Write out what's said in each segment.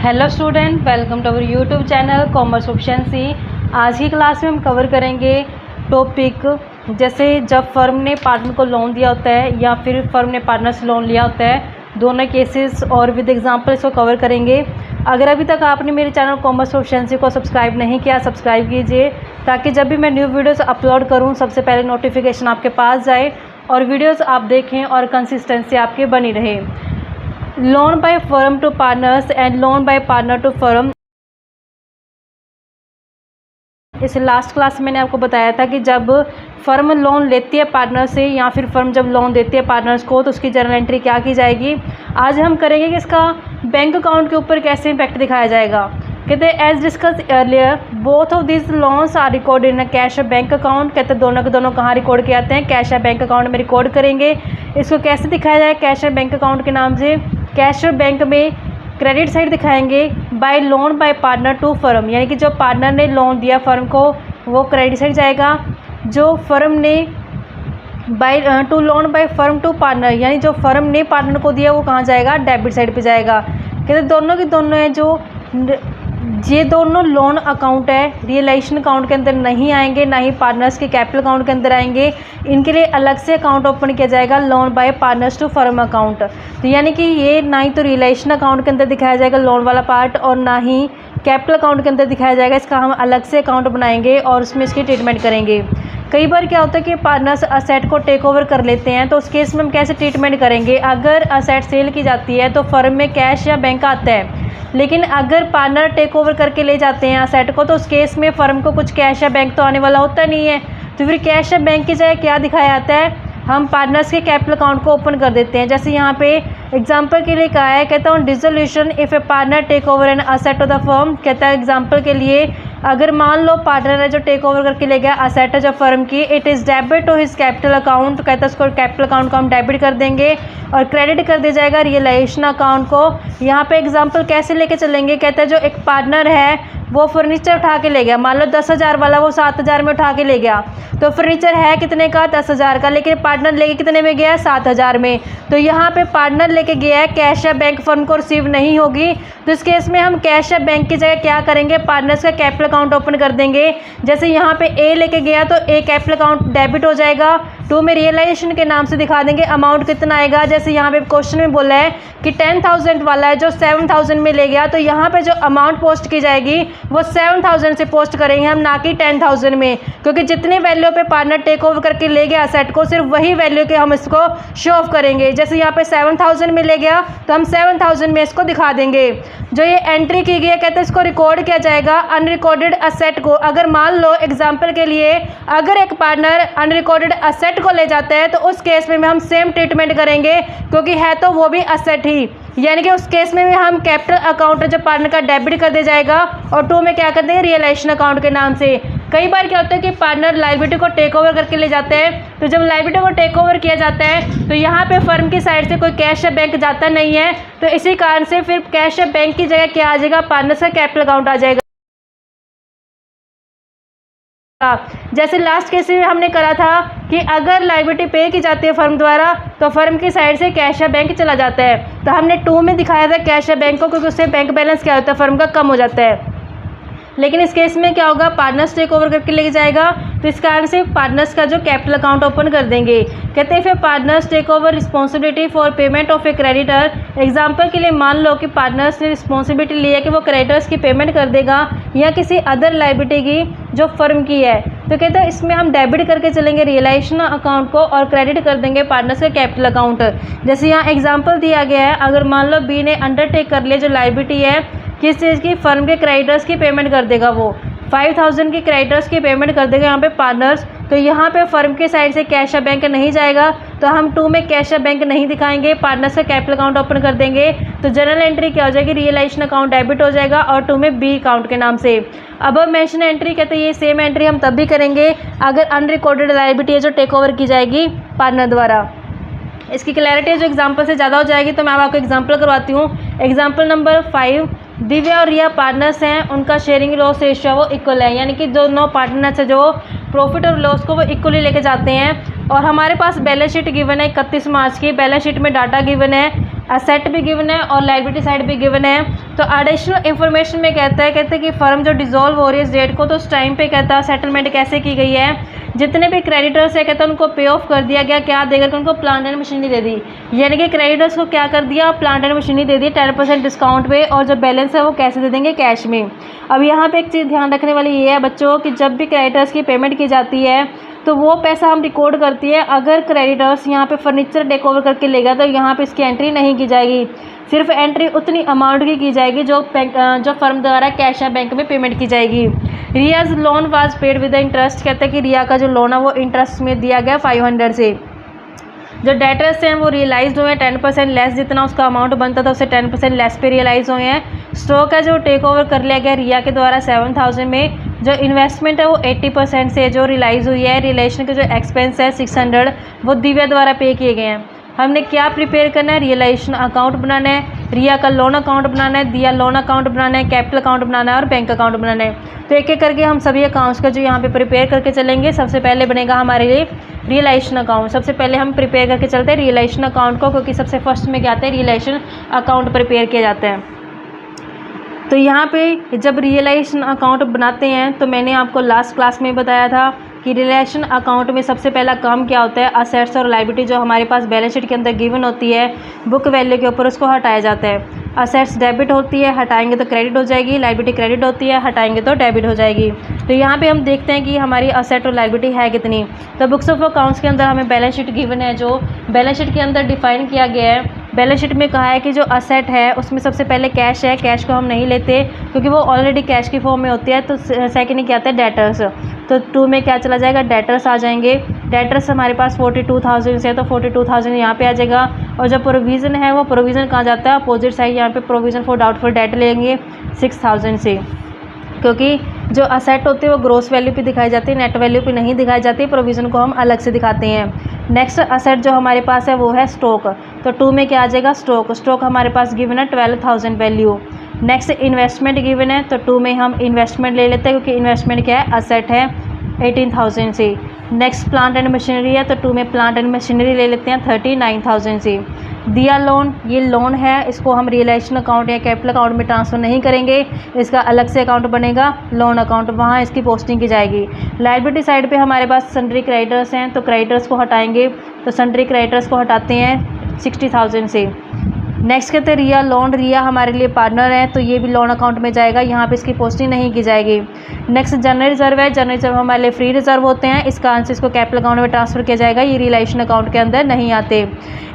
Hello student, welcome to our YouTube channel commerce option C. आज की class में हम कवर करेंगे टॉपिक जैसे जब फर्म ने पार्टनर को लोन दिया होता है या फिर फर्म ने पार्टनर से लोन लिया होता है, दोनों केसेस और विद एग्जांपल इसको कवर करेंगे। अगर अभी तक आपने मेरे चैनल कॉमर्स ऑप्शन सी को सब्सक्राइब नहीं किया, सब्सक्राइब कीजिए ताकि जब भी मैं न्यू वीडियोस अपलोड करूं सबसे पहले नोटिफिकेशन आपके पास जाए और वीडियोस आप देखें और कंसिस्टेंसी आपकी बनी रहे। Loan by firm to partners and loan by partner to firm. इस लास्ट क्लास में मैंने आपको बताया था कि जब फर्म लोन लेती है पार्टनर से या फिर फर्म जब लोन देती है पार्टनर्स को तो उसकी जर्नल एंट्री क्या की जाएगी। आज हम करेंगे कि इसका बैंक अकाउंट के ऊपर कैसे इम्पैक्ट दिखाया जाएगा। कहते हैं as discuss earlier both of this loans are recorded in cash bank account. कहते हैं दोनों के दोनों कहाँ रिकॉर्ड किए जाते हैं, कैश बैंक अकाउंट में रिकॉर्ड करेंगे। इसको कैसे दिखाया जाए, कैश बैंक अकाउंट के नाम से। कैश बैंक में क्रेडिट साइड दिखाएंगे by loan by partner to firm, यानी कि जो पार्टनर ने लोन दिया फर्म को वो क्रेडिट साइड जाएगा। जो फर्म ने by to loan by firm to partner, यानी जो फर्म ने पार्टनर को दिया वो कहाँ जाएगा, डेबिट साइड पे जाएगा। कहते दोनों के दोनों है जो ये दोनों लोन अकाउंट है रियलाइजेशन अकाउंट के अंदर नहीं आएंगे, ना ही पार्टनर्स के कैपिटल अकाउंट के अंदर आएंगे। इनके लिए अलग से अकाउंट ओपन किया जाएगा, loan by partners to firm account. तो यानी कि ये ना ही तो रियलाइजेशन अकाउंट के अंदर दिखाया जाएगा लोन वाला पार्ट और ना ही कैपिटल अकाउंट के अंदर दिखाया जाएगा। इसका हम अलग से अकाउंट बनाएंगे और उसमें इसकी ट्रीटमेंट करेंगे। कई बार क्या होता है कि पार्टनर्स असेट को टेक ओवर कर लेते हैं, तो उस केस में हम कैसे ट्रीटमेंट करेंगे। अगर असेट सेल की जाती है तो फर्म में कैश या बैंक आता है, लेकिन अगर पार्टनर टेक ओवर करके ले जाते हैं असेट को तो उस केस में फर्म को कुछ कैश या बैंक तो आने वाला होता नहीं है। तो फिर कैश या बैंक की जगह क्या दिखाया जाता है, हम पार्टनर्स के कैपिटल अकाउंट को ओपन कर देते हैं। जैसे यहाँ पे एग्जांपल के लिए कहा है, कहता हूँ dissolution if a partner take over an asset of the firm. कहता है एग्जांपल के लिए अगर मान लो पार्टनर है जो टेक ओवर करके ले गया असेट है जो फर्म की, it is debit to his capital account. कहता है उसको कैपिटल अकाउंट को हम डेबिट कर देंगे और क्रेडिट कर दिया जाएगा रियलाइजेशन अकाउंट को। यहाँ पे एग्जांपल कैसे लेके चलेंगे, कहता है जो एक पार्टनर है वो फर्नीचर उठा के ले गया, मान लो 10,000 वाला वो 7,000 में उठा के ले गया। तो फर्नीचर है कितने का, 10,000 का, लेकिन पार्टनर लेके कितने में गया, 7,000 में। तो यहाँ पे पार्टनर लेके गया है, कैश या बैंक फर्म को रिसीव नहीं होगी। तो इस केस में हम कैश या बैंक की जगह क्या करेंगे, पार्टनर्स का कैपिटल अकाउंट ओपन कर देंगे। जैसे यहाँ पे ए लेके गया तो ए कैपिटल अकाउंट डेबिट हो जाएगा, टू में रियलाइजेशन के नाम से दिखा देंगे अमाउंट कितना आएगा। जैसे यहाँ पे क्वेश्चन में बोला है कि 10,000 वाला है जो 7,000 में ले गया, तो यहाँ पे जो अमाउंट पोस्ट की जाएगी वो 7,000 से पोस्ट करेंगे हम, ना कि 10,000 में, क्योंकि जितने वैल्यू पे पार्टनर टेक ओवर करके ले गया असेट को सिर्फ वही वैल्यू के हम इसको शो ऑफ करेंगे। जैसे यहाँ पे 7,000 में ले गया तो हम 7,000 में इसको दिखा देंगे। जो ये एंट्री की गई है कहते हैं इसको रिकॉर्ड किया जाएगा अनरिकॉर्डेड असेट को। अगर मान लो एग्जाम्पल के लिए अगर एक पार्टनर अनरिकॉर्डेड असेट को ले जाता है तो उस केस में हम सेम ट्रीटमेंट करेंगे, क्योंकि है तो वो भी असेट ही, यानी कि उस केस में भी हम कैपिटल अकाउंट जो पार्टनर का डेबिट कर दिया जाएगा और टू में क्या कर देंगे, रियलाइजेशन अकाउंट के नाम से। कई बार क्या होता है कि पार्टनर लायबिलिटी को टेक ओवर करके ले जाते हैं, तो जब लायबिलिटी को टेक ओवर किया जाता है तो यहाँ पे फर्म की साइड से कोई कैश या बैंक जाता नहीं है, तो इसी कारण से फिर कैश या बैंक की जगह क्या आ जाएगा, पार्टनर का कैपिटल अकाउंट आ जाएगा। जैसे लास्ट केस में हमने करा था कि अगर लायबिलिटी पे की जाती है फर्म द्वारा तो फर्म की साइड से कैश या बैंक चला जाता है, तो हमने 2 में दिखाया था कैश या बैंक को, क्योंकि उससे बैंक बैलेंस क्या होता है फर्म का कम हो जाता है। लेकिन इस केस में क्या होगा, पार्टनर्स टेक ओवर करके लेके जाएगा, तो इस कारण से पार्टनर्स का जो कैपिटल अकाउंट ओपन कर देंगे। कहते हैं फिर partners take over responsibility for payment of a creditor. Example के लिए मान लो कि पार्टनर्स ने रिस्पॉन्सिबिलिटी ली है कि वो क्रेडिटर्स की पेमेंट कर देगा या किसी अदर लायबिलिटी की जो फर्म की है, तो कहते हैं इसमें हम डेबिट करके चलेंगे रियलाइजेशन अकाउंट को और क्रेडिट कर देंगे पार्टनर्स का कैपिटल अकाउंट। जैसे यहाँ एग्जाम्पल दिया गया है, अगर मान लो बी ने अंडरटेक कर लिया जो लायबिलिटी है किस चीज़ की, फर्म के क्रेडिटर्स की पेमेंट कर देगा, वो 5,000 की क्रेडिटर्स की पेमेंट कर देगा यहाँ पे पार्टनर्स। तो यहाँ पे फर्म के साइड से कैश या बैंक नहीं जाएगा, तो हम 2 में कैश या बैंक नहीं दिखाएंगे, पार्टनर्स का कैपिटल अकाउंट ओपन कर देंगे। तो जनरल एंट्री क्या हो जाएगी, रियलाइजेशन अकाउंट डेबिट हो जाएगा और 2 में बी अकाउंट के नाम से। अब मेंशन एंट्री कहते हैं ये सेम एंट्री हम तब भी करेंगे अगर अनरिकॉर्डेड लायबिलिटी है जो टेक ओवर की जाएगी पार्टनर द्वारा। इसकी क्लैरिटी जो एग्जांपल से ज़्यादा हो जाएगी, तो मैं आपको एग्जांपल करवाती हूँ। एग्जांपल नंबर 5, दिव्या और रिया पार्टनर्स हैं, उनका शेयरिंग लॉस रेशियो वो इक्वल है, यानी कि दोनों पार्टनर्स है जो प्रॉफिट और लॉस को वो इक्वली लेके जाते हैं। और हमारे पास बैलेंस शीट गिवन है 31 मार्च की। बैलेंस शीट में डाटा गिवन है, एसेट भी गिवन है और लायबिलिटी साइड भी गिवन है। तो एडिशनल इन्फॉर्मेशन में कहते हैं कि फर्म जो डिसॉल्व हो रही है इस डेट को, तो उस टाइम पे कहता है सेटलमेंट कैसे की गई है, जितने भी क्रेडिटर्स है कहता है उनको पे ऑफ कर दिया गया, क्या देकर के उनको प्लांट एंड मशीनरी दे दी। यानी कि क्रेडिटर्स को क्या कर दिया, plant and machinery they the 10% discount पे, और जो बैलेंस है वो कैसे दे देंगे, कैश में। अब यहाँ पे एक चीज़ ध्यान रखने वाली ये है बच्चों कि जब भी क्रेडिटर्स की पेमेंट की जाती है तो वो पैसा हम रिकॉर्ड करती है। अगर क्रेडिटर्स यहाँ पे फर्नीचर टेक ओवर करके लेगा तो यहाँ पे इसकी एंट्री नहीं की जाएगी, सिर्फ एंट्री उतनी अमाउंट की जाएगी जो फर्म द्वारा कैश या बैंक में पेमेंट की जाएगी। Riya's loan was paid with the interest, कहते हैं कि रिया का जो लोन है वो इंटरेस्ट में दिया गया 500 से। जो डेटर्स हैं वो रियलाइज हुए हैं 10% लेस, जितना उसका अमाउंट बनता था उससे 10% लेस पे रियलाइज़ हुए हैं। स्टॉक है जो टेक ओवर कर लिया गया रिया के द्वारा 7000 में। जो इन्वेस्टमेंट है वो 80% से जो रियलाइज़ हुई है। रिलेशन के जो एक्सपेंस है 600 वो दिव्या द्वारा पे किए गए हैं। हमने क्या प्रिपेयर करना है, रियलाइजेशन अकाउंट बनाना है, रिया का लोन अकाउंट बनाना है, दिया लोन अकाउंट बनाना है, कैपिटल अकाउंट बनाना है और बैंक अकाउंट बनाना है। तो एक एक करके हम सभी अकाउंट्स का जो यहाँ पे प्रिपेयर करके चलेंगे। सबसे पहले बनेगा हमारे लिए रियलाइजेशन अकाउंट। सबसे पहले हम प्रिपेयर करके चलते हैं रियलाइजेशन अकाउंट को, क्योंकि सबसे फर्स्ट में क्या आता है, रियलाइजेशन अकाउंट प्रिपेयर किया जाता है। तो यहाँ पे जब रियलाइजेशन अकाउंट बनाते हैं तो मैंने आपको लास्ट क्लास में बताया था कि रियलाइजेशन अकाउंट में सबसे पहला काम क्या होता है, असेट्स और लायबिलिटी जो हमारे पास बैलेंस शीट के अंदर गिवन होती है बुक वैल्यू के ऊपर, उसको हटाया जाता है। असेट्स डेबिट होती है, हटाएंगे तो क्रेडिट हो जाएगी, लायबिलिटी क्रेडिट होती है, हटाएंगे तो डेबिट हो जाएगी। तो यहाँ पे हम देखते हैं कि हमारी असेट और लायबिलिटी है कितनी। तो बुक्स ऑफ अकाउंट्स के अंदर हमें बैलेंस शीट गिवन है, जो बैलेंस शीट के अंदर डिफाइन किया गया है। बैलेंस शीट में कहा है कि जो असेट है उसमें सबसे पहले कैश है, कैश को हम नहीं लेते क्योंकि वो ऑलरेडी कैश की फॉर्म में होती है। तो सेकंड क्या आता है, डेटर्स। तो 2 में क्या चला जाएगा, डेटर्स आ जाएंगे। डेटर्स हमारे पास 42,000 से है तो 42,000 यहाँ पे आ जाएगा। और जो प्रोविज़न है वो प्रोविज़न कहाँ जाता है, अपोजिट साइड यहाँ पे प्रोविज़न फॉर डाउटफुल डेट लेंगे 6,000 से, क्योंकि जो असेट होते हैं वो ग्रोस वैल्यू पे दिखाई जाती है, नेट वैल्यू पे नहीं दिखाई जाती। प्रोविज़न को हम अलग से दिखाते हैं। नेक्स्ट असेट जो हमारे पास है वो है स्टॉक। तो 2 में क्या आ जाएगा, स्टॉक। स्टॉक हमारे पास गिवन है 12,000 वैल्यू। नेक्स्ट इन्वेस्टमेंट गिवन है तो 2 में हम इन्वेस्टमेंट ले लेते हैं, क्योंकि इन्वेस्टमेंट क्या है, असेट है 18,000 से। नेक्स्ट प्लांट एंड मशीनरी है तो 2 में प्लांट एंड मशीनरी ले लेते हैं 39,000 से। दिया लोन, ये लोन है, इसको हम रियलाइजेशन अकाउंट या कैपिटल अकाउंट में ट्रांसफ़र नहीं करेंगे, इसका अलग से अकाउंट बनेगा लोन अकाउंट, वहाँ इसकी पोस्टिंग की जाएगी। लायबिलिटी साइड पे हमारे पास सन्ड्री क्रेडिटर्स हैं तो क्रेडिटर्स को हटाएंगे, तो सन्ड्री क्रेडिटर्स को हटाते हैं 60,000 से। नेक्स्ट कहते हैं रिया लोन। रिया हमारे लिए पार्टनर है तो ये भी लोन अकाउंट में जाएगा, यहाँ पे इसकी पोस्टिंग नहीं की जाएगी। नेक्स्ट जनरल रिजर्व है। जनरल रिजर्व हमारे लिए फ्री रिजर्व होते हैं, इसका आंसर इसको कैपिटल अकाउंट में ट्रांसफर किया जाएगा, ये रियलाइजेशन अकाउंट के अंदर नहीं आते।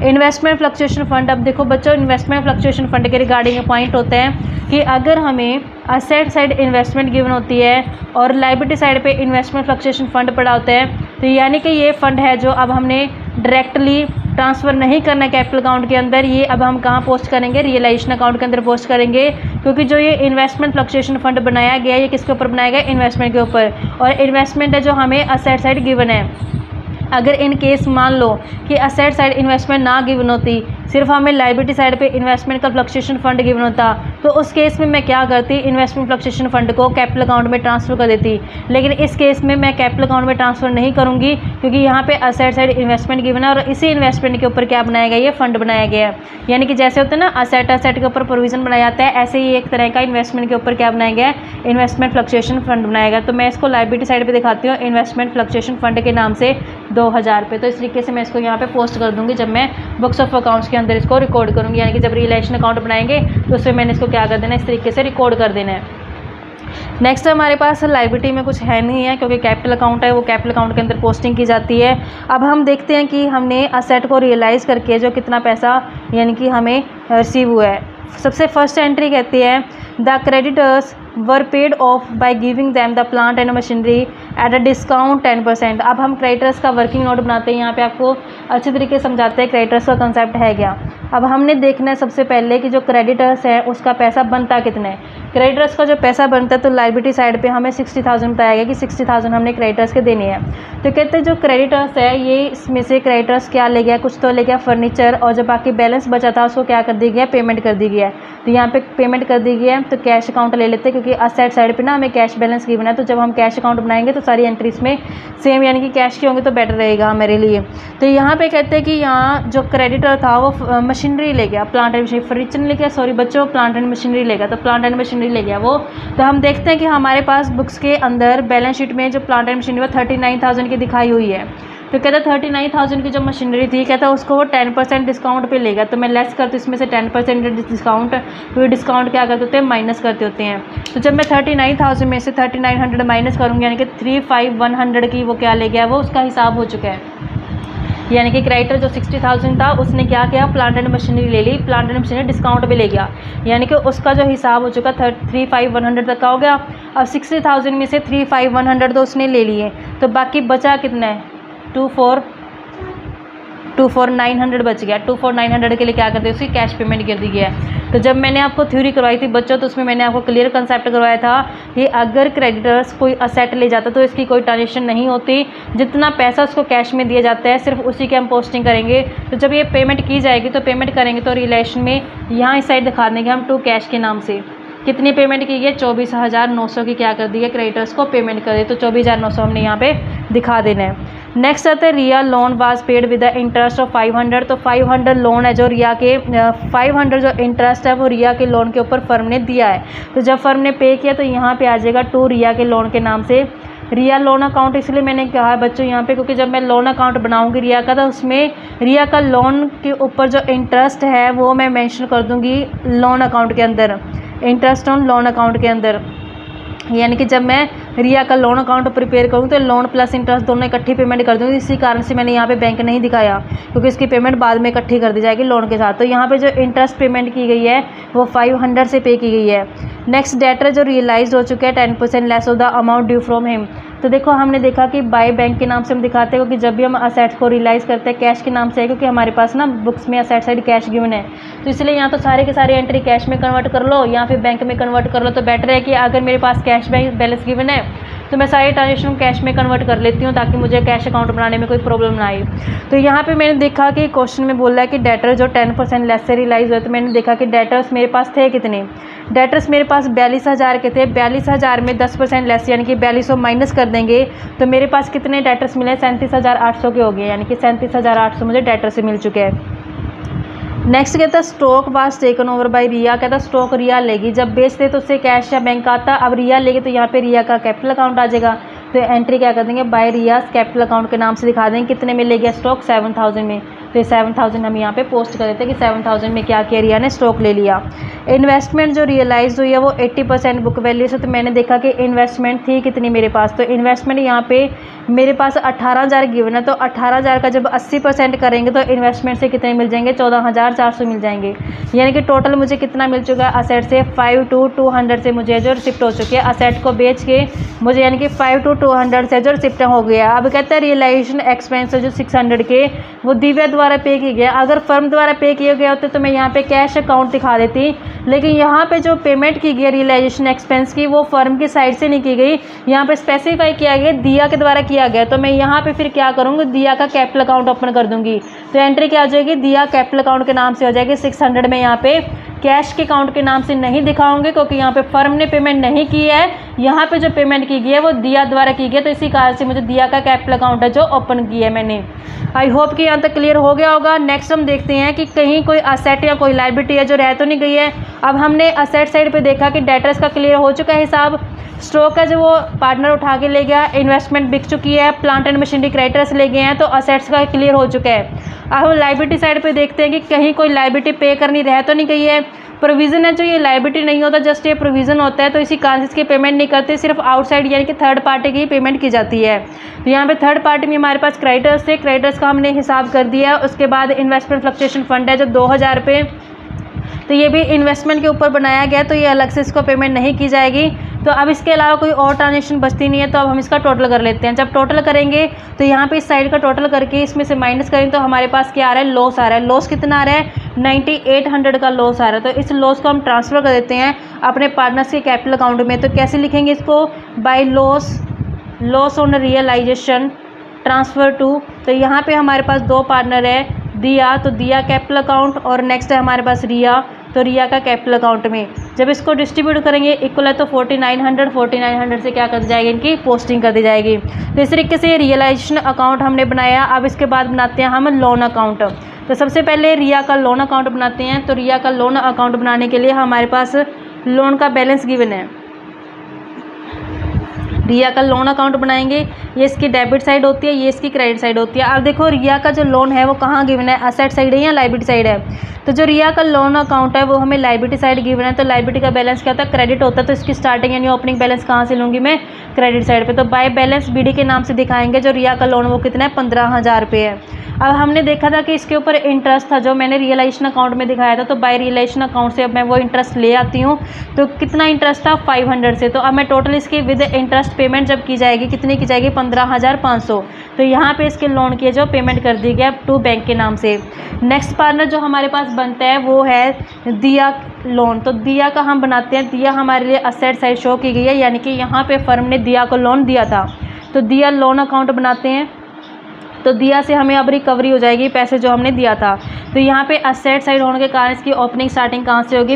Investment fluctuation fund. अब देखो बच्चों, इन्वेस्टमेंट फ्लक्चुएशन फंड के रिगार्डिंग पॉइंट होते हैं कि अगर हमें असेट साइड इन्वेस्टमेंट गिवन होती है और लायबिलिटी साइड पे इन्वेस्टमेंट फ्लक्चुएशन फंड पड़ा होता है, तो यानी कि ये फंड है जो अब हमने डायरेक्टली ट्रांसफ़र नहीं करना है कैपिटल अकाउंट के अंदर, ये अब हम कहाँ पोस्ट करेंगे, रियलाइजेशन अकाउंट के अंदर पोस्ट करेंगे। क्योंकि जो ये इन्वेस्टमेंट फ्लक्चुएशन फंड बनाया गया है ये किसके ऊपर बनाया गया, इन्वेस्टमेंट के ऊपर। और इन्वेस्टमेंट है जो हमें असेट साइड गिवन है। अगर इन केस मान लो कि असेट साइड इन्वेस्टमेंट ना गिवन होती, सिर्फ हमें लायबिलिटी साइड पे इन्वेस्टमेंट का फ्लक्चुएशन फंड गिवन होता, तो उस केस में मैं क्या करती, इन्वेस्टमेंट फ्लक्चुएशन फंड को कैपिटल अकाउंट में ट्रांसफ़र कर देती। लेकिन इस केस में मैं कैपिटल अकाउंट में ट्रांसफ़र नहीं करूँगी, क्योंकि यहाँ पे असेट साइड इन्वेस्टमेंट गिवन है और इसी इन्वेस्टमेंट के ऊपर क्या बनाया गया, ये फंड बनाया गया है। यानी कि जैसे होता है ना असेट के ऊपर प्रोविजन बनाया जाता है, ऐसे ही एक तरह का इन्वेस्टमेंट के ऊपर क्या बनाया गया है, इन्वेस्टमेंट फ्लक्चुएशन फंड बनाया गया। तो मैं इसको लायबिलिटी साइड पर दिखाती हूँ इन्वेस्टमेंट फ्लक्चुएशन फंड के नाम से 2000 पे। तो इस तरीके से मैं इसको यहाँ पे पोस्ट कर दूँगी जब मैं बुक्स ऑफ अकाउंट्स के अंदर इसको रिकॉर्ड करूँगी, यानी कि जब रियलाइजेशन अकाउंट बनाएंगे तो उसमें मैंने इसको क्या कर देना है, इस तरीके से रिकॉर्ड कर देना है। नेक्स्ट हमारे पास लायबिलिटी में कुछ है नहीं है, क्योंकि कैपिटल अकाउंट है वो कैपिटल अकाउंट के अंदर पोस्टिंग की जाती है। अब हम देखते हैं कि हमने असेट को रियलाइज़ करके जो कितना पैसा यानी कि हमें रिसीव हुआ है। सबसे फर्स्ट एंट्री कहती है the creditors were paid of by giving them the plant and machinery at a discount 10%। अब हम क्रेडिटर्स का वर्किंग नोट बनाते हैं, यहाँ पे आपको अच्छे तरीके से समझाते हैं क्रेडिटर्स का कंसेप्ट है क्या। अब हमने देखना है सबसे पहले कि जो क्रेडिटर्स है उसका पैसा बनता कितना है। क्रेडिटर्स का जो पैसा बनता है तो लायबिलिटी साइड पे हमें 60,000 बताया गया कि 60,000 हमने क्रेडिटर्स के देने हैं। तो कहते हैं जो क्रेडिटर्स है ये इसमें से क्रेडिटर्स क्या ले गया, कुछ तो ले गया फर्नीचर, और जो बाकी बैलेंस बचा था उसको क्या कर दी गया, पेमेंट कर दी गया है। तो यहाँ पे पेमेंट कर दी गई है, तो कैश अकाउंट ले लेते हैं, क्योंकि असेट साइड पे ना हमें कैश बैलेंस गिवन है। तो जब हम कैश अकाउंट बनाएंगे तो सारी एंट्रीज में सेम यानी कि कैश की होंगी तो बेटर रहेगा मेरे लिए। तो यहाँ पे कहते हैं कि यहाँ जो क्रेडिटर था वो मशीनरी ले गया, प्लांट एंड मशीनरी, फर्नीचर ले गया, सॉरी बच्चों, प्लांट एंड मशीनरी ले गया, तो प्लांट एंड मशीनरी ले गया वो। तो हम देखते हैं कि हमारे पास बुक्स के अंदर बैलेंस शीट में जो प्लांट एंड मशीनरी वो 39,000 की दिखाई हुई है। तो कहता 39,000 की जो मशीनरी थी कहता उसको वो 10% डिस्काउंट पे लेगा। तो मैं लेस करती हूँ इसमें से 10% डिस्काउंट, तो डिस्काउंट क्या करते होते हैं, माइनस करते होते हैं। तो जब मैं 39,000 में से 3900 माइनस करूँगी यानी कि 35,100 की वो क्या ले गया, वो उसका हिसाब हो चुका है। यानी कि क्रेडिटर जो 60,000 था उसने क्या किया, प्लांट एंड मशीनरी ले ली, प्लांट एंड मशीनरी डिस्काउंट भी ले गया, यानी कि उसका जो हिसाब हो चुका 35,100 तक का हो गया। अब 60,000 में से 35,100 तो उसने ले लिए, तो बाकी बचा कितना है, 24,900 बच गया। 24,900 के लिए क्या करते हैं, उसकी कैश पेमेंट कर दी गया है। तो जब मैंने आपको थ्योरी करवाई थी बच्चों, तो उसमें मैंने आपको क्लियर कंसेप्ट करवाया था कि अगर क्रेडिटर्स कोई असेट ले जाता तो इसकी कोई ट्रांजेक्शन नहीं होती, जितना पैसा उसको कैश में दिया जाता है सिर्फ उसी की हम पोस्टिंग करेंगे। तो जब ये पेमेंट की जाएगी तो पेमेंट करेंगे तो रिलेशन में यहाँ इस साइड दिखा देंगे हम टू कैश के नाम से कितनी पेमेंट की गई, 24,900 की क्या कर दी है, क्रेडिटर्स को पेमेंट कर दी। तो 24,900 हमने यहाँ पे दिखा देना है। नेक्स्ट आता है Riya loan was paid with the interest of 500। तो 500 लोन है जो रिया के 500 जो इंटरेस्ट है वो रिया के लोन के ऊपर फर्म ने दिया है। तो जब फर्म ने पे किया तो यहाँ पे आ जाएगा टू रिया के लोन के नाम से रिया लोन अकाउंट। इसलिए मैंने कहा है बच्चों यहाँ पे, क्योंकि जब मैं लोन अकाउंट बनाऊंगी रिया का तो उसमें रिया का लोन के ऊपर जो इंटरेस्ट है वो मैं मेंशन कर दूंगी लोन अकाउंट के अंदर, इंटरेस्ट ऑन लोन अकाउंट के अंदर। यानी कि जब मैं रिया का लोन अकाउंट प्रिपेयर करूँ तो लोन प्लस इंटरेस्ट दोनों इकट्ठी पेमेंट कर दूँगी। इसी कारण से मैंने यहाँ पे बैंक नहीं दिखाया, क्योंकि इसकी पेमेंट बाद में इकट्ठी कर दी जाएगी लोन के साथ। तो यहाँ पे जो इंटरेस्ट पेमेंट की गई है वो 500 से पे की गई है। नेक्स्ट डेटर जो रियलाइज हो चुका है 10% less of the amount due from him. तो देखो हमने देखा कि बाय बैंक के नाम से हम दिखाते हैं, क्योंकि जब भी हम असेट्स को रियलाइज़ करते हैं कैश के नाम से है, क्योंकि हमारे पास ना बुक्स में असेट साइड कैश गिवन है। तो इसलिए यहाँ तो सारे के सारे एंट्री कैश में कन्वर्ट कर लो या फिर बैंक में कन्वर्ट कर लो। तो बेटर है कि अगर मेरे पास कैश बैलेंस गिवन है तो मैं सारी ट्रांजेक्शन कैश में कन्वर्ट कर लेती हूँ, ताकि मुझे कैश अकाउंट बनाने में कोई प्रॉब्लम ना आए। तो यहाँ पे मैंने देखा कि क्वेश्चन में बोल रहा है कि डेटर जो 10% लेस से रियलाइज हुए। तो मैंने देखा कि डेटर्स मेरे पास थे कितने, डेटर्स मेरे पास 42,000 के थे। 42,000 में 10% लेस यानी कि 4200 माइनस कर देंगे तो मेरे पास कितने डेटर्स मिले, 37,800 के हो गए, यानी कि 37,800 मुझे डेटर से मिल चुके हैं। नेक्स्ट कहता है stock was taken over by Riya. कहता है स्टॉक रिया लेगी, जब बेचते तो उससे कैश या बैंक आता, अब रिया लेगी तो यहाँ पे रिया का कैपिटल अकाउंट आ जाएगा। तो एंट्री क्या कर देंगे, बाय रियाज कैपिटल अकाउंट के नाम से दिखा देंगे कितने में ले गया स्टॉक, 7,000 में। तो ये 7,000 हम यहाँ पे पोस्ट कर देते हैं कि 7,000 में क्या किया, रिया ने स्टॉक ले लिया। इन्वेस्टमेंट जो रियलाइज हुई है वो 80% बुक वैल्यू से। तो मैंने देखा कि इन्वेस्टमेंट थी कितनी मेरे पास, तो इन्वेस्टमेंट यहाँ पे मेरे पास 18,000 गिवन है। तो 18,000 का जब 80% करेंगे तो इन्वेस्टमेंट से कितने मिल जाएंगे, 14,400 मिल जाएंगे। यानी कि टोटल मुझे कितना मिल चुका है असेट से 5 to 200 से मुझे जो रिसिप्ट हो चुकी है असेट को बेच के मुझे, यानी कि 5 to 200 से जो रिसिप्ट हो गया। अब कहते हैं रियलाइजेशन एक्सपेंस जो 600 के वो दिव्या द्वारा पे किया गया। अगर फर्म द्वारा पे किए गए होते तो मैं यहाँ पे कैश अकाउंट दिखा देती, लेकिन यहाँ पे जो पेमेंट की गई रियलाइजेशन एक्सपेंस की वो फर्म की साइड से नहीं की गई, यहाँ पे स्पेसिफाई किया गया दिया के द्वारा किया गया। तो मैं यहाँ पे फिर क्या करूँगी, दिया का कैपिटल अकाउंट ओपन कर दूंगी। तो एंट्री क्या हो जाएगी, दिया कैपिटल अकाउंट के नाम से हो जाएगी। 600 में यहाँ पे कैश के अकाउंट के नाम से नहीं दिखाऊंगे, क्योंकि यहाँ पे फर्म ने पेमेंट नहीं की है, यहाँ पे जो पेमेंट की गई है वो दिया द्वारा की गई है। तो इसी कारण से मुझे दिया का कैपिटल अकाउंट है जो ओपन किया है मैंने। आई होप कि यहाँ तक क्लियर हो गया होगा। नेक्स्ट हम देखते हैं कि कहीं कोई असेट या कोई लायबिलिटी है जो रह तो नहीं गई है। अब हमने असेट साइड पे देखा कि डेटर्स का क्लियर हो चुका है हिसाब, स्टॉक है जो वो पार्टनर उठा के ले गया, इन्वेस्टमेंट बिक चुकी है, प्लांट एंड मशीनरी क्रेडिटर्स ले गए हैं, तो असेट्स का क्लियर हो चुका है। अब हम लायबिलिटी साइड पे देखते हैं कि कहीं कोई लायबिलिटी पे करनी रह तो नहीं गई है। प्रोविज़न है जो ये लायबिलिटी नहीं होता, जस्ट ये प्रोविज़न होता है। तो इसी कारण इसकी पेमेंट नहीं करते, सिर्फ आउटसाइड यानी कि थर्ड पार्टी की पेमेंट की जाती है। तो यहाँ पे थर्ड पार्टी में हमारे पास क्रेडिटर्स थे, क्रेडिटर्स का हमने हिसाब कर दिया। उसके बाद इन्वेस्टमेंट फ्लक्चुएशन फंड है जो 2,000 रुपये, तो ये भी इन्वेस्टमेंट के ऊपर बनाया गया, तो ये अलग से इसको पेमेंट नहीं की जाएगी। तो अब इसके अलावा कोई और ट्रांजेक्शन बचती नहीं है, तो अब हम इसका टोटल कर लेते हैं। जब टोटल करेंगे तो यहाँ पे इस साइड का टोटल करके इसमें से माइनस करेंगे तो हमारे पास क्या आ रहा है, लॉस आ रहा है। लॉस कितना आ रहा है, 9800 का लॉस आ रहा है। तो इस लॉस को हम ट्रांसफ़र कर देते हैं अपने पार्टनर्स के कैपिटल अकाउंट में। तो कैसे लिखेंगे इसको, by loss on realisation transfer to. तो यहाँ पे हमारे पास दो पार्टनर है, दिया, तो दिया कैपिटल अकाउंट, और नेक्स्ट है हमारे पास रिया, तो रिया का कैपिटल अकाउंट में। जब इसको डिस्ट्रीब्यूट करेंगे इक्वल है तो 4900 से क्या कर दी जाएगी, इनकी पोस्टिंग कर दी जाएगी। तो इस तरीके से रियलाइजेशन अकाउंट हमने बनाया। अब इसके बाद बनाते हैं हम लोन अकाउंट। तो सबसे पहले रिया का लोन अकाउंट बनाते हैं। तो रिया का लोन अकाउंट बनाने के लिए हमारे पास लोन का बैलेंस गिवन है। रिया का लोन अकाउंट बनाएंगे, ये इसकी डेबिट साइड होती है, ये इसकी क्रेडिट साइड होती है। अब देखो रिया का जो लोन है वो कहाँ गिवन है, असेट साइड है या लाइबिलिटी साइड है। तो जो रिया का लोन अकाउंट है वो हमें लाइबिलिटी साइड गिवन है। तो लाइबिलिटी का बैलेंस क्या होता है, क्रेडिट होता है। तो इसकी स्टार्टिंग यानी ओपनिंग बैलेंस कहाँ से लूँगी मैं, क्रेडिट साइड पे। तो बाय बैलेंस बीडी के नाम से दिखाएंगे। जो रिया का लोन वो कितना है, 15,000 रुपये है। अब हमने देखा था कि इसके ऊपर इंटरेस्ट था जो मैंने रियलाइजेशन अकाउंट में दिखाया था। तो बाय रियलाइजेशन अकाउंट से अब मैं वो इंटरेस्ट ले आती हूँ। तो कितना इंटरेस्ट था, 500 से। तो अब मैं टोटल इसकी विद इंटरेस्ट पेमेंट जब की जाएगी, कितनी की जाएगी, 15,500। तो यहाँ पे इसके लोन की जो पेमेंट कर दी गया टू बैंक के नाम से। नेक्स्ट पार्टनर जो हमारे पास बनता है वो है दिया लोन। तो दिया का हम बनाते हैं। दिया हमारे लिए असेट साइड शो की गई है, यानी कि यहाँ पे फर्म ने दिया को लोन दिया था। तो दिया लोन अकाउंट बनाते हैं। तो दिया से हमें अब रिकवरी हो जाएगी पैसे जो हमने दिया था। तो यहाँ पे असेट साइड होने के कारण इसकी ओपनिंग स्टार्टिंग कहाँ से होगी,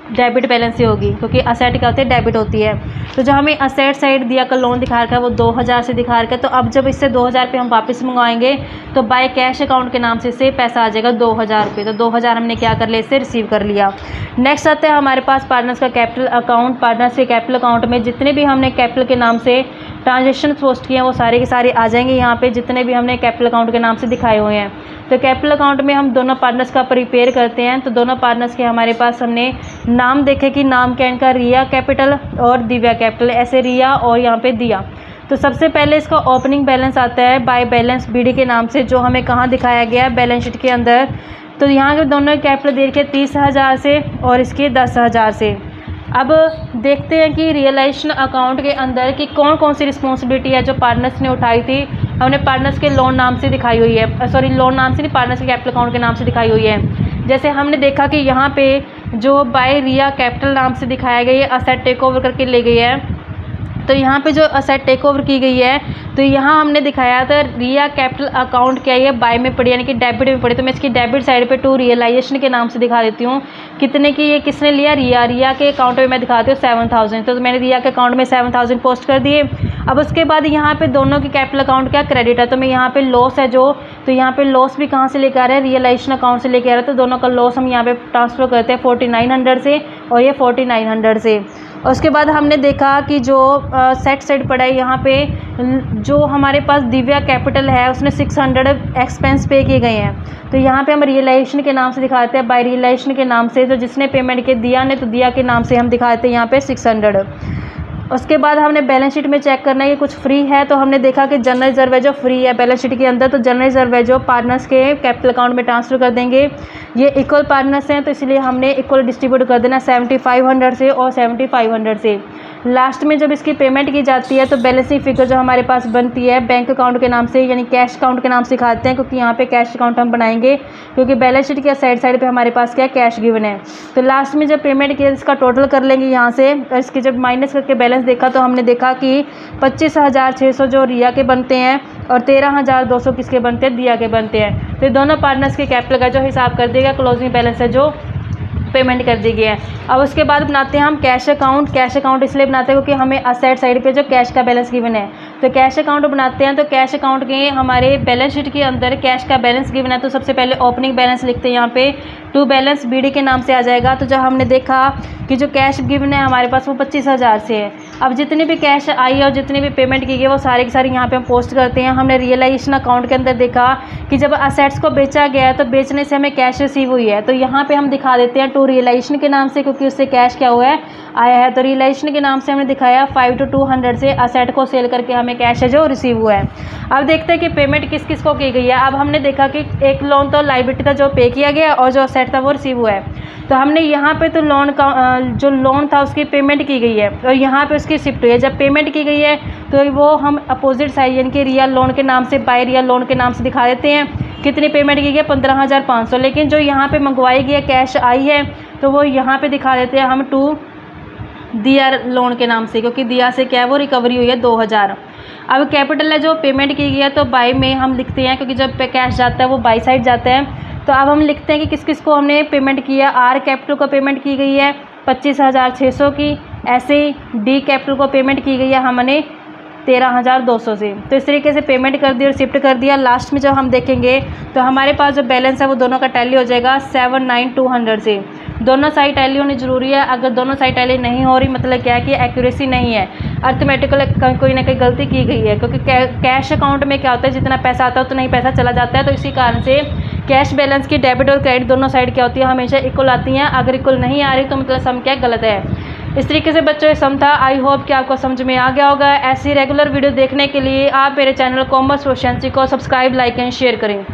डेबिट बैलेंस से होगी, क्योंकि असेट क्या होती है, डेबिट होती है। तो जो हमें असेट साइड दिया का लोन दिखा रखा है वो 2000 से दिखा रखा है। तो अब जब इससे 2000 पे हम वापस मंगवाएंगे तो बाय कैश अकाउंट के नाम से पैसा आ जाएगा 2000 रुपये। तो 2000 हमने क्या कर लिया, इससे रिसीव कर लिया। नेक्स्ट आता है हमारे पास पार्टनर्स का कैपिटल अकाउंट। पार्टनर्स के कैपिटल अकाउंट में जितने भी हमने कैपिटल के नाम से ट्रांजेक्शन पोस्ट किए हैं वो सारे के सारे आ जाएंगे यहाँ पे, जितने भी हमने कैपिटल अकाउंट के नाम से दिखाए हुए हैं। तो कैपिटल अकाउंट में हम दोनों पार्टनर्स का प्रिपेयर करते हैं। तो दोनों पार्टनर्स के हमारे पास हमने नाम देखे कि नाम क्या इनका, रिया कैपिटल और दिव्या कैपिटल, ऐसे रिया और यहाँ पे दिया। तो सबसे पहले इसका ओपनिंग बैलेंस आता है बाय बैलेंस बीडी के नाम से, जो हमें कहाँ दिखाया गया है, बैलेंस शीट के अंदर। तो यहाँ के दोनों कैपिटल दे रखे 30,000 से और इसके 10,000 से। अब देखते हैं कि रियलाइजेशन अकाउंट के अंदर कि कौन कौन सी रिस्पॉन्सिबिलिटी है जो पार्टनर्स ने उठाई थी। हमने पार्टनर्स के लोन नाम से दिखाई हुई है, सॉरी लोन नाम से नहीं, पार्टनर्स के कैपिटल अकाउंट के नाम से दिखाई हुई है। जैसे हमने देखा कि यहाँ पे जो बाय रिया कैपिटल नाम से दिखाया गया है, असेट टेक ओवर करके ले गई है। तो यहाँ पे जो असेट टेक ओवर की गई है, तो यहाँ हमने दिखाया था रिया कैपिटल अकाउंट क्या है, बाय में पड़ी यानी कि डेबिट में पड़ी। तो मैं इसकी डेबिट साइड पे टू रियलाइजेशन के नाम से दिखा देती हूँ कितने की ये किसने लिया, रिया के अकाउंट में मैं दिखाती हूँ 7000। तो मैंने रिया के अकाउंट में 7000 पोस्ट कर दिए। अब उसके बाद यहाँ पे दोनों के कैपिटल अकाउंट क्या, क्रेडिट है। तो मैं यहाँ पे लॉस है जो, तो यहाँ पे लॉस भी कहाँ से लेके आ रहा है, रियलाइजेशन अकाउंट से लेके आ रहा है। तो दोनों का लॉस हम यहाँ पे ट्रांसफ़र करते हैं 4900 से और ये 4900 से। और उसके बाद हमने देखा कि जो सेट साइड पड़ा है यहाँ पे, जो हमारे पास दिव्या कैपिटल है उसने 600 एक्सपेंस पे किए गए हैं। तो यहाँ पे हम रियलाइजेशन के नाम से दिखाते हैं बाय रियलाइजेशन के नाम से। तो जिसने पेमेंट के दिया ने, तो दिया के नाम से हम दिखाते हैं यहाँ पे 600। उसके बाद हमने बैलेंस शीट में चेक करना है कि कुछ फ्री है। तो हमने देखा कि जनरल रिजर्व है जो फ्री है बैलेंस शीट के अंदर। तो जनरल रिजर्व है जो पार्टनर्स के कैपिटल अकाउंट में ट्रांसफ़र कर देंगे। ये इक्वल पार्टनर्स हैं तो इसलिए हमने इक्वल डिस्ट्रीब्यूट कर देना 7500 से और 7500 से। लास्ट में जब इसकी पेमेंट की जाती है तो बैलेंसिंग फिगर जो हमारे पास बनती है बैंक अकाउंट के नाम से, यानी कैश अकाउंट के नाम से दिखाते हैं, क्योंकि यहाँ पे कैश अकाउंट हम बनाएंगे क्योंकि बैलेंस शीट के साइड पे हमारे पास क्या कैश गिवन है। तो लास्ट में जब पेमेंट किया इसका टोटल कर लेंगे यहाँ से। इसकी जब माइनस करके बैलेंस देखा तो हमने देखा कि 25,600 जो रिया के बनते हैं और 13,200 किसके बनते हैं, दिया के बनते हैं। तो दोनों पार्टनर्स के कैपिटल का जो हिसाब कर देगा, क्लोजिंग बैलेंस है जो पेमेंट कर दी गई है। अब उसके बाद बनाते हैं हम कैश अकाउंट। कैश अकाउंट इसलिए बनाते हैं क्योंकि हमें असेट साइड पे जो कैश का बैलेंस गिवन है। तो कैश अकाउंट बनाते हैं। तो कैश अकाउंट के हमारे बैलेंस शीट के अंदर कैश का बैलेंस गिवन है। तो सबसे पहले ओपनिंग बैलेंस लिखते हैं यहाँ पे, टू बैलेंस बीडी के नाम से आ जाएगा। तो जब हमने देखा कि जो कैश गिवन है हमारे पास वो 25,000 से है। अब जितनी भी कैश आई है और जितनी भी पेमेंट की गई वो सारी की सारी यहाँ पे हम पोस्ट करते हैं। हमने रियलाइजेशन अकाउंट के अंदर देखा कि जब असेट्स को बेचा गया है तो बेचने से हमें कैश रिसीव हुई है। तो यहाँ पे हम दिखा देते हैं टू रियलाइजेशन के नाम से, क्योंकि उससे कैश क्या हुआ है, आया है। तो रियलाइजेशन के नाम से हमने दिखाया 5 to 200 से असेट को सेल करके हमें कैश है जो रिसीव हुआ है। अब देखते हैं कि पेमेंट किस किस को की गई है। अब हमने देखा कि एक लोन तो लायबिलिटी था जो पे किया गया और जो असेट था वो रिसीव हुआ है। तो हमने यहाँ पे तो लोन का जो लोन था उसकी पेमेंट की गई है और यहाँ पे उसकी शिफ्ट हुई है। जब पेमेंट की गई है तो वो हम अपोजिट साइड यानी कि रिया लोन के नाम से, बाय रिया लोन के नाम से दिखा देते हैं। कितनी पेमेंट की गई है, 15,500। लेकिन जो यहाँ पे मंगवाई गई है कैश आई है तो वो यहाँ पे दिखा देते हैं हम टू दिया लोन के नाम से, क्योंकि दिया से क्या है वो रिकवरी हुई है 2000। अब कैपिटल है जो पेमेंट की गई है तो बाय में हम लिखते हैं, क्योंकि जब कैश जाता है वो बाय साइड जाता है। तो अब हम लिखते हैं कि किस किस को हमने पेमेंट किया। आर कैपिटल को पेमेंट की गई है 25,600 की। ऐसे ही डी कैपिटल को पेमेंट की गई है हमने 13,200 से। तो इस तरीके से पेमेंट कर दी और शिफ्ट कर दिया। लास्ट में जब हम देखेंगे तो हमारे पास जो बैलेंस है वो दोनों का टैली हो जाएगा 79200 से। दोनों साइड टैली होनी ज़रूरी है। अगर दोनों साइड टैली नहीं हो रही मतलब क्या है कि एक्यूरेसी नहीं है, अर्थमेटिकल कोई ना कोई गलती की गई है। क्योंकि कैश अकाउंट में क्या होता है, जितना पैसा आता है उतना ही पैसा चला जाता है। तो इसी कारण से कैश बैलेंस की डेबिट और क्रेडिट दोनों साइड क्या होती है, हमेशा इक्वल आती हैं। अगर इक्वल नहीं आ रही तो मतलब सम क्या गलत है। इस तरीके से बच्चों ये सम था। आई होप कि आपको समझ में आ गया होगा। ऐसी रेगुलर वीडियो देखने के लिए आप मेरे चैनल कॉमर्स प्रोficiency को सब्सक्राइब, लाइक एंड शेयर करें।